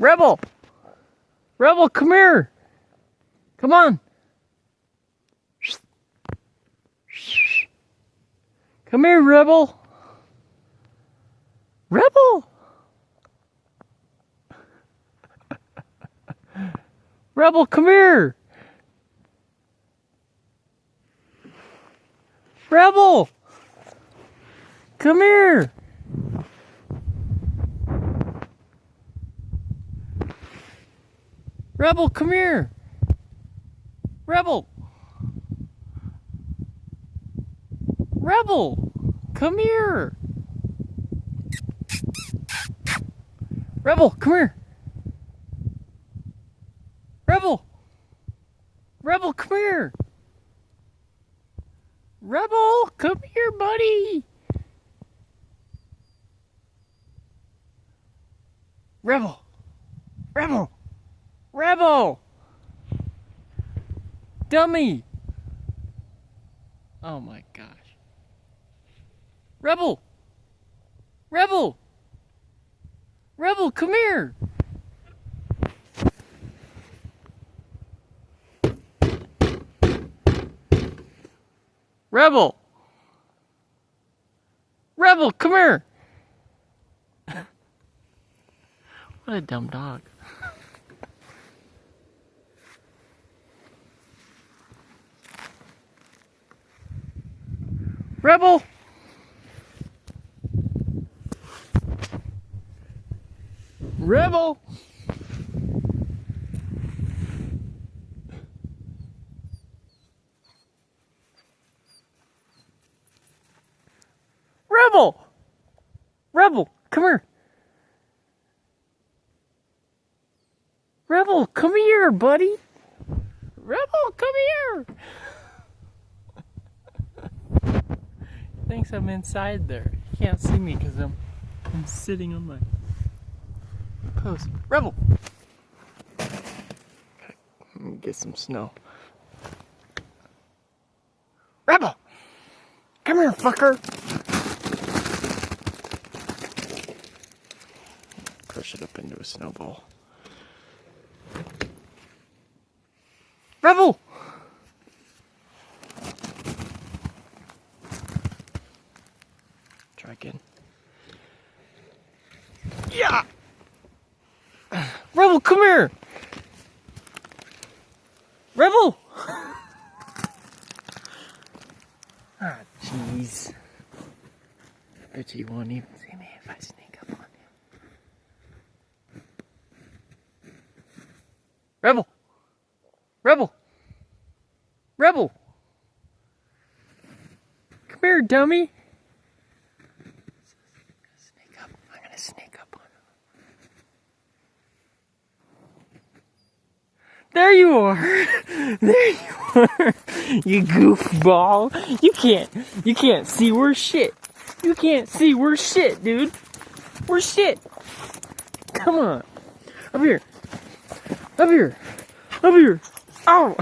Rebel! Rebel, come here! Come on! Come here, Rebel! Rebel! Rebel, come here! Rebel! Come here! Rebel, come here! Rebel! Rebel! Come here! Rebel, come here! Rebel! Rebel, come here! Rebel, come here, buddy! Rebel! Rebel! Rebel! Dummy! Oh my gosh. Rebel! Rebel! Rebel, come here! Rebel! Rebel, come here! What a dumb dog. Rebel! Rebel! Rebel! Rebel, come here! Rebel, come here, buddy! Rebel, come here! Thinks I'm inside there. You can't see me because I'm sitting on my post. Rebel! Let me get some snow. Rebel! Come here, fucker! Crush it up into a snowball. Rebel! Try again. Yeah! Rebel, come here! Rebel! Ah, jeez. I bet you won't even see me if I sneak up on you. Rebel! Rebel! Rebel! Come here, dummy! Sneak up. I'm gonna sneak up on him. There you are! There you are! You goofball! You can't see worth shit! You can't see worth shit, dude! We're shit! Come on! Up here! Up here! Up here! Ow!